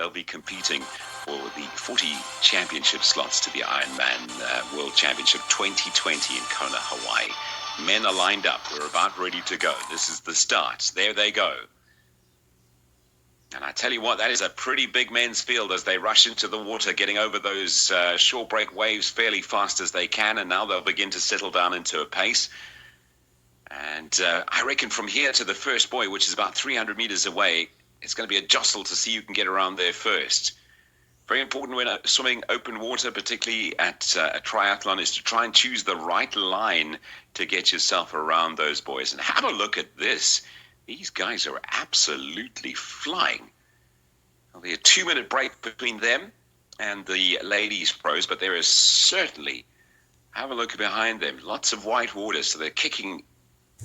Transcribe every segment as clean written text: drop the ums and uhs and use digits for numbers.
they'll be competing for the 40 championship slots to the Ironman World Championship 2020 in Kona, Hawaii. Men are lined up. We're about ready to go. This is the start. There they go. And I tell you what, that is a pretty big men's field as they rush into the water, getting over those shore break waves fairly fast as they can, and now they'll begin to settle down into a pace. And I reckon from here to the first buoy, which is about 300 meters away, it's going to be a jostle to see who can get around there first. Very important when swimming open water, particularly at a triathlon, is to try and choose the right line to get yourself around those buoys. And have a look at this. These guys are absolutely flying. There'll be a 2-minute break between them and the ladies pros, but there is certainly, have a look behind them, lots of white water, so their kicking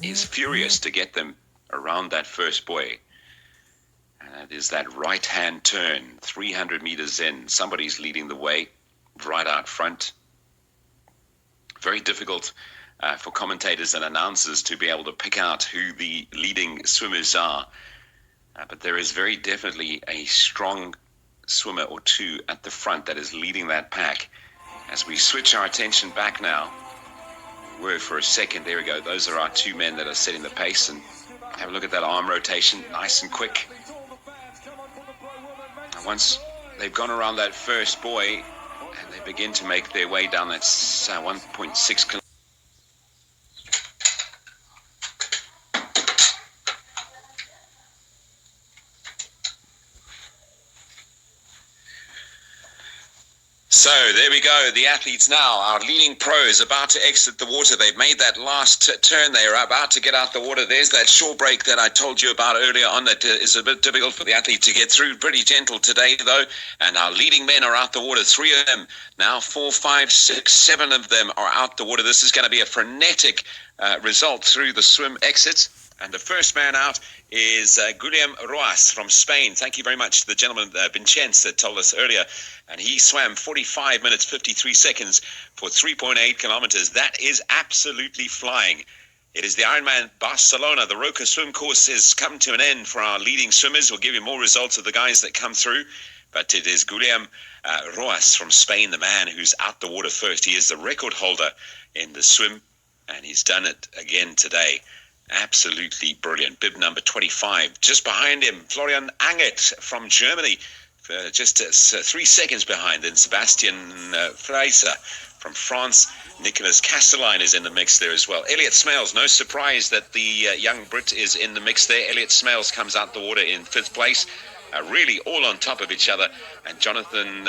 is furious to get them around that first buoy. And it is that right-hand turn, 300 meters in. Somebody's leading the way right out front. Very difficult for commentators and announcers to be able to pick out who the leading swimmers are. But there is very definitely a strong swimmer or two at the front that is leading that pack. As we switch our attention back now, for a second, there we go. Those are our two men that are setting the pace. And have a look at that arm rotation, nice and quick. And once they've gone around that first buoy, and they begin to make their way down that 1.6 kilometers. So there we go. The athletes now, our leading pros, about to exit the water. They've made that last turn. They are about to get out the water. There's that shore break that I told you about earlier on that is a bit difficult for the athlete to get through. Pretty gentle today, though. And our leading men are out the water. 3 of them. Now 4, 5, 6, 7 of them are out the water. This is going to be a frenetic result through the swim exits. And the first man out is Guillem Roas from Spain. Thank you very much to the gentleman, Vincenz, that told us earlier. And he swam 45 minutes, 53 seconds for 3.8 kilometers. That is absolutely flying. It is the Ironman Barcelona. The Roca swim course has come to an end for our leading swimmers. We'll give you more results of the guys that come through. But it is Guillem Roas from Spain, the man who's out the water first. He is the record holder in the swim, and he's done it again today. Absolutely brilliant. Bib number 25. Just behind him, Florian Angert from Germany. Just 3 seconds behind. Then Sebastian Fraser from France. Nicolas Castelline is in the mix there as well. Elliot Smales, no surprise that the young Brit is in the mix there. Elliot Smales comes out the water in 5th place. Really all on top of each other. And Jonathan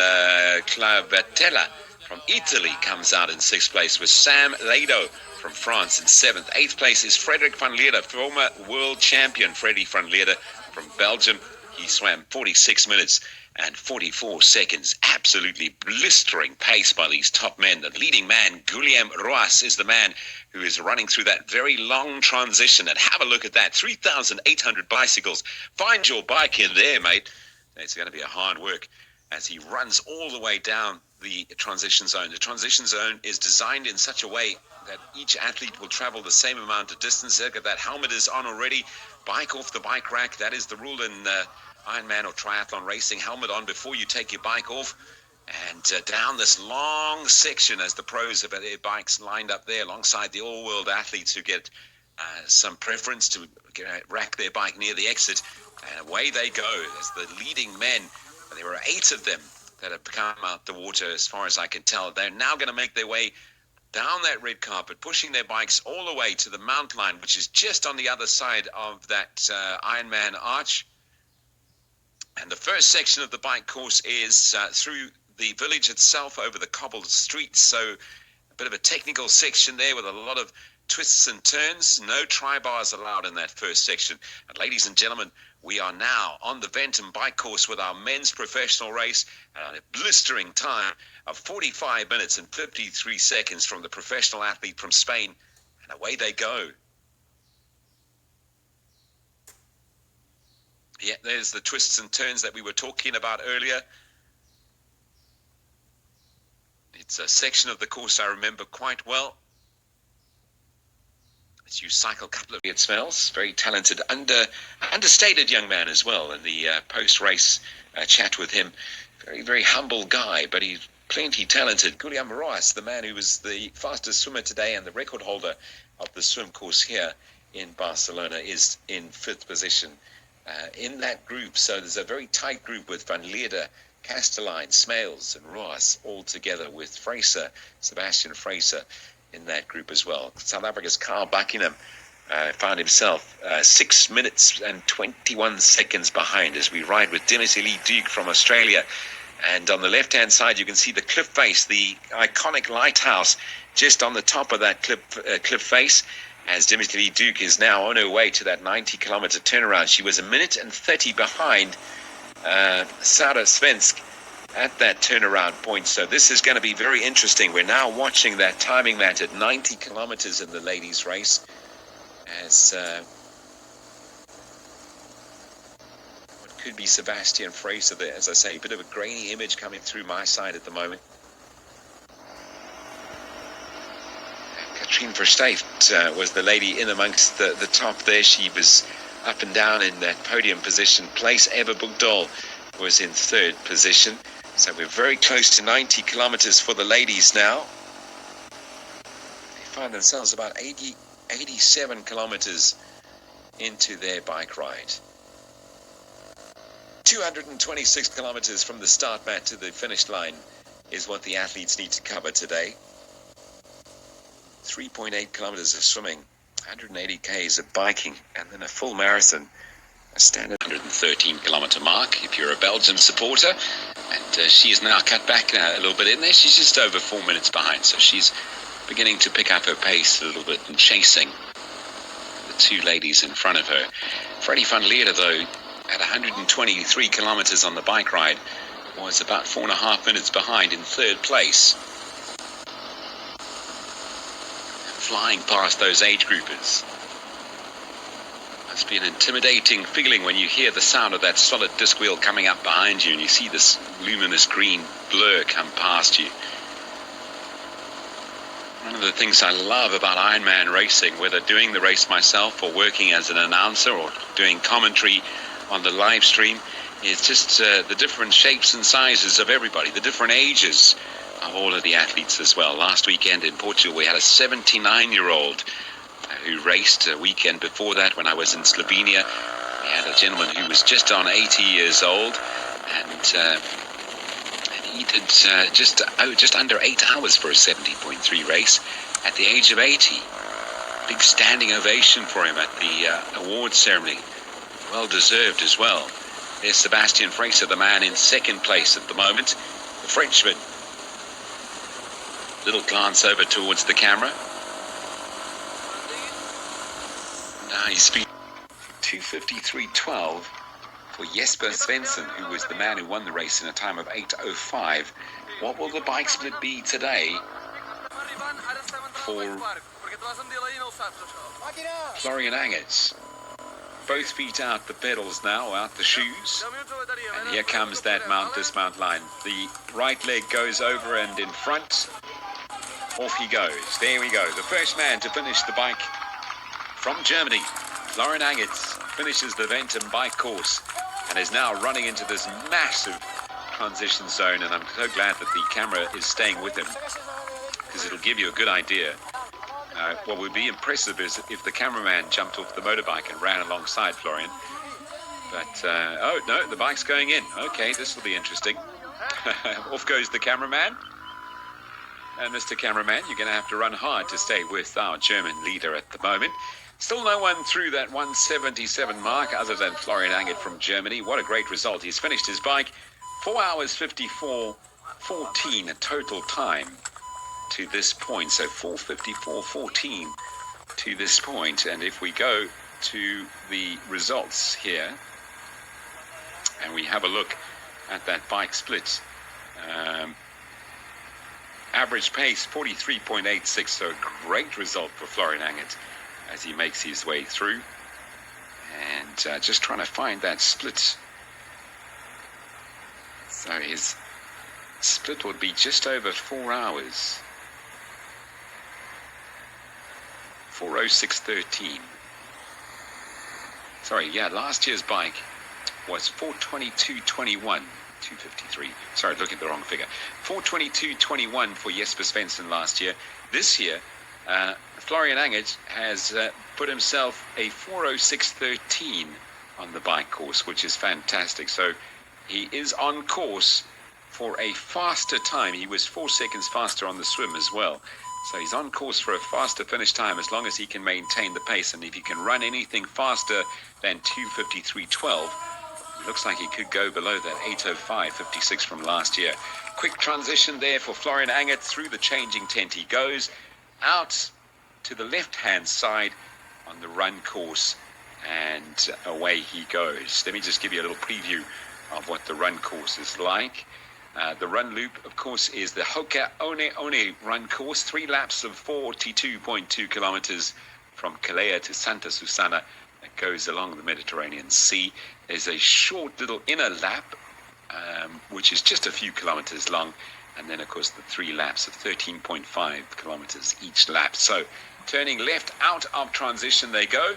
Clavatella from Italy comes out in 6th place with Sam Lado from France in 7th. 8th place is Frederik van Leerde, former world champion Freddie van Leerde from Belgium. He swam 46 minutes and 44 seconds. Absolutely blistering pace by these top men. The leading man, Guillem Roas, is the man who is running through that very long transition. And have a look at that, 3,800 bicycles. Find your bike in there, mate. It's going to be a hard work as he runs all the way down the transition zone. The transition zone is designed in such a way that each athlete will travel the same amount of distance. Look at that, helmet is on already. Bike off the bike rack. That is the rule in Ironman or triathlon racing. Helmet on before you take your bike off. And down this long section as the pros have their bikes lined up there alongside the all-world athletes who get some preference to rack their bike near the exit. And away they go as the leading men. There are 8 of them that have come out the water as far as I can tell. They're now going to make their way down that red carpet, pushing their bikes all the way to the mountain line, which is just on the other side of that Ironman arch. And the first section of the bike course is through the village itself, over the cobbled streets. So a bit of a technical section there with a lot of twists and turns. No tri-bars allowed in that first section. And ladies and gentlemen, we are now on the Ventum bike course with our men's professional race at a blistering time of 45 minutes and 53 seconds from the professional athlete from Spain. And away they go. Yeah, there's the twists and turns that we were talking about earlier. It's a section of the course I remember quite well. as you cycle a couple of it smells. Very talented, understated young man as well. In the post-race chat with him, very, very humble guy, but he's plenty talented. Julian Moraes, the man who was the fastest swimmer today and the record holder of the swim course here in Barcelona, is in 5th position in that group. So there's a very tight group with Van Leerde, Castelline, Smales and Ross all together, with Fraser, Sebastian Fraser, in that group as well. South Africa's Carl Buckingham found himself 6 minutes and 21 seconds behind as we ride with Dimitri Duke from Australia. And on the left-hand side, you can see the cliff face, the iconic lighthouse just on the top of that cliff face, as Dimitri Duke is now on her way to that 90-kilometer turnaround. She was 1 minute and 30 behind Sarah Svensk at that turnaround point. So this is going to be very interesting. We're now watching that timing match at 90 kilometers in the ladies' race, as what could be Sebastian Fraser there. As I say, a bit of a grainy image coming through my side at the moment. Katrien Versteegt was the lady in amongst the top there. She was up and down in that podium position place. Eva Bugdal was in 3rd position. So we're very close to 90 kilometers for the ladies now. They find themselves about 87 kilometers into their bike ride. 226 kilometers from the start mat to the finish line is what the athletes need to cover today. 3.8 kilometers of swimming, 180 k's of biking, and then a full marathon, a standard 113 kilometer mark if you're a Belgian supporter. And she is now cut back a little bit in there. She's just over 4 minutes behind, so she's beginning to pick up her pace a little bit and chasing the two ladies in front of her. Freddie van Leerde, though, at 123 kilometers on the bike ride, was about 4.5 minutes behind in 3rd place. Flying past those age groupers. Must be an intimidating feeling when you hear the sound of that solid disc wheel coming up behind you and you see this luminous green blur come past you. One of the things I love about Ironman racing, whether doing the race myself or working as an announcer or doing commentary on the live stream, is just the different shapes and sizes of everybody, the different ages of all of the athletes as well. Last weekend in Portugal, we had a 79-year-old who raced. A weekend before that, when I was in Slovenia, we had a gentleman who was just on 80 years old, and he did just under 8 hours for a 70.3 race at the age of 80. Big standing ovation for him at the awards ceremony. Well deserved as well. There's Sebastian Fraser, the man in 2nd place at the moment, the Frenchman. Little glance over towards the camera. Now he's speeding 2:53.12 for Jesper Svensson, who was the man who won the race in a time of 8:05. What will the bike split be today for Florian Angert? Both feet out the pedals now, out the shoes. And here comes that mount-dismount line. The right leg goes over and in front. Off he goes. There we go. The first man to finish the bike from Germany. Florian Angert finishes the Ventum bike course and is now running into this massive transition zone. And I'm so glad that the camera is staying with him, because it'll give you a good idea. What would be impressive is if the cameraman jumped off the motorbike and ran alongside Florian. But, oh, no, the bike's going in. Okay, this will be interesting. Off goes the cameraman. And Mr. Cameraman, you're going to have to run hard to stay with our German leader at the moment. Still no one through that 177 mark other than Florian Angert from Germany. What a great result. He's finished his bike 4 hours 54:14 total time to this point. So 4:54:14 to this point. And if we go to the results here and we have a look at that bike split, average pace 43.86, so a great result for Florian Angert as he makes his way through. And just trying to find that split. So his split would be just over 4 hours. 4:06:13. Sorry, yeah, last year's bike was 4:22:21. 2:53. Sorry, looking at the wrong figure. 4:22:21 for Jesper Svensson last year. This year, Florian Angert has put himself a 4:06:13 on the bike course, which is fantastic. So he is on course for a faster time. He was 4 seconds faster on the swim as well. So he's on course for a faster finish time as long as he can maintain the pace. And if he can run anything faster than 2:53:12, it looks like he could go below that 8:05:56 from last year. Quick transition there for Florian Angert through the changing tent. He goes out to the left-hand side on the run course, and away he goes. Let me just give you a little preview of what the run course is like. The run loop, of course, is the Hoka One run course, 3 laps of 42.2 kilometers from Calais to Santa Susana. That goes along the Mediterranean Sea. There's a short little inner lap, which is just a few kilometers long, and then, of course, the 3 laps of 13.5 kilometers each lap. So turning left out of transition they go,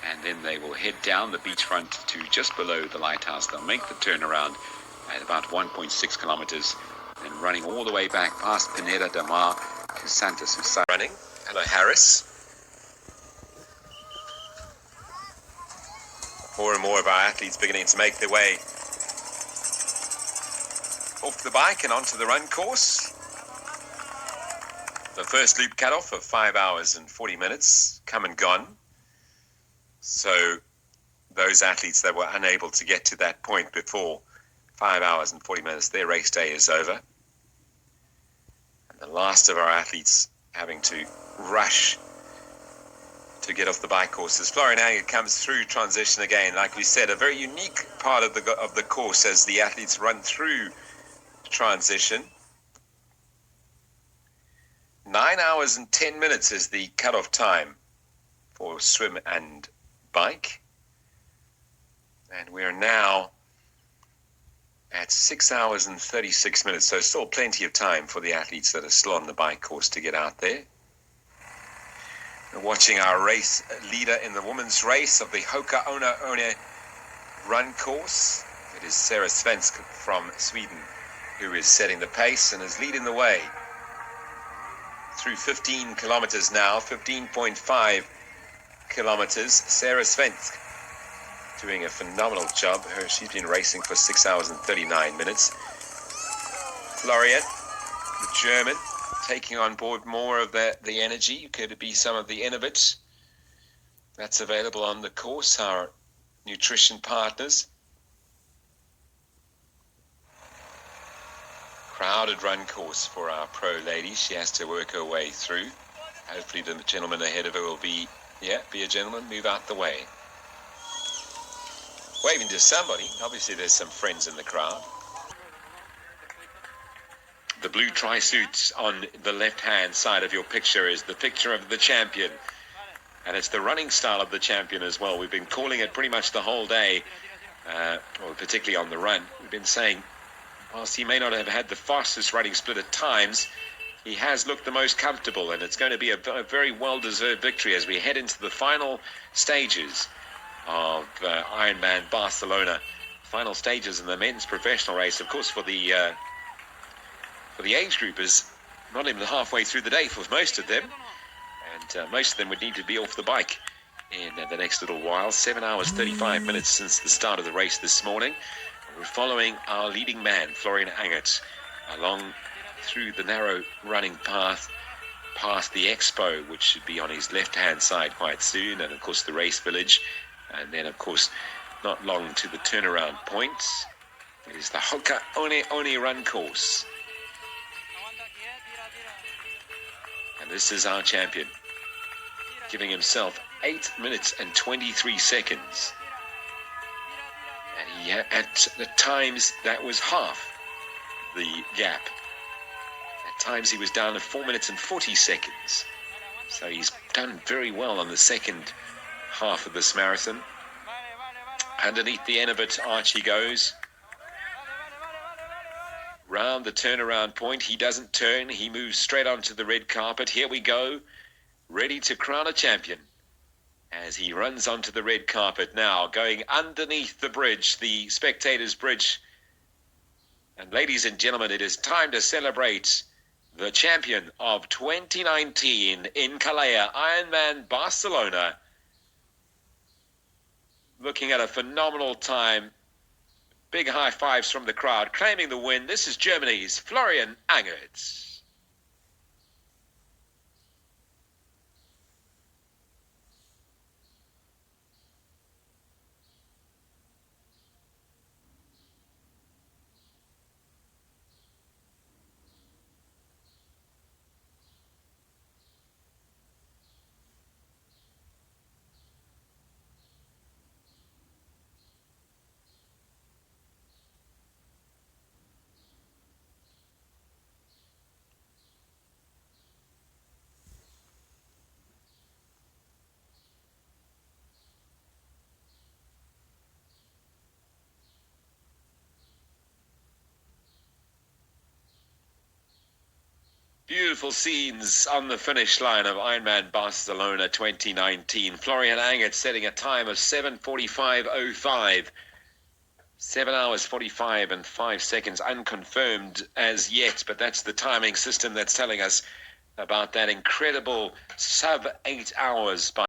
and then they will head down the beachfront to just below the lighthouse. They'll make the turnaround at about 1.6 kilometers, and running all the way back past Pineda de Mar to Santa Susana. Running. Hello, Harris. More and more of our athletes beginning to make their way off the bike and onto the run course. The first loop cutoff of 5 hours and 40 minutes come and gone. So those athletes that were unable to get to that point before 5 hours and 40 minutes, their race day is over. And the last of our athletes having to rush to get off the bike courses. Florian Angert comes through transition again. Like we said, a very unique part of the course as the athletes run through transition. 9 hours and 10 minutes is the cutoff time for swim and bike. And we're now at 6 hours and 36 minutes. So still plenty of time for the athletes that are still on the bike course to get out there. We're watching our race leader in the women's race of the Hoka One run course. It is Sarah Svensk from Sweden who is setting the pace and is leading the way through 15 kilometers now, 15.5 kilometers. Sarah Svensk doing a phenomenal job. She's been racing for 6 hours and 39 minutes. Florian, the German, taking on board more of the energy. Could it be some of the Innovits that's available on the course, our nutrition partners? Crowded run course for our pro lady. She has to work her way through. Hopefully the gentleman ahead of her will be a gentleman, move out the way. Waving to somebody. Obviously there's some friends in the crowd. The blue tri-suits on the left-hand side of your picture is the picture of the champion. And it's the running style of the champion as well. We've been calling it pretty much the whole day, or particularly on the run. We've been saying, whilst he may not have had the fastest running split at times, he has looked the most comfortable, and it's going to be a very well-deserved victory as we head into the final stages of Ironman Barcelona. Final stages in the men's professional race, of course, for the age groupers, not even halfway through the day for most of them, and most of them would need to be off the bike in the next little while. 7 hours 35 minutes since the start of the race this morning. We're following our leading man, Florian Angert, along through the narrow running path past the expo, which should be on his left-hand side quite soon, and of course the race village, and then of course not long to the turnaround points. It is the Hoka One run course. And this is our champion, giving himself 8 minutes and 23 seconds. And he, at the times, that was half the gap. At times he was down to 4 minutes and 40 seconds. So he's done very well on the second half of this marathon. Underneath the end of it, Archie goes. Round the turnaround point, he doesn't turn. He moves straight onto the red carpet. Here we go. ready to crown a champion as he runs onto the red carpet now, going underneath the bridge, the spectators' bridge. And ladies and gentlemen, it is time to celebrate the champion of 2019 in Calais, Ironman Barcelona. Looking at a phenomenal time. Big high fives from the crowd, claiming the win. This is Germany's Florian Angert. Beautiful scenes on the finish line of Ironman Barcelona 2019. Florian Angert setting a time of 7:45:05. 7 hours 45 and 5 seconds, unconfirmed as yet, but that's the timing system that's telling us about that incredible sub 8 hours by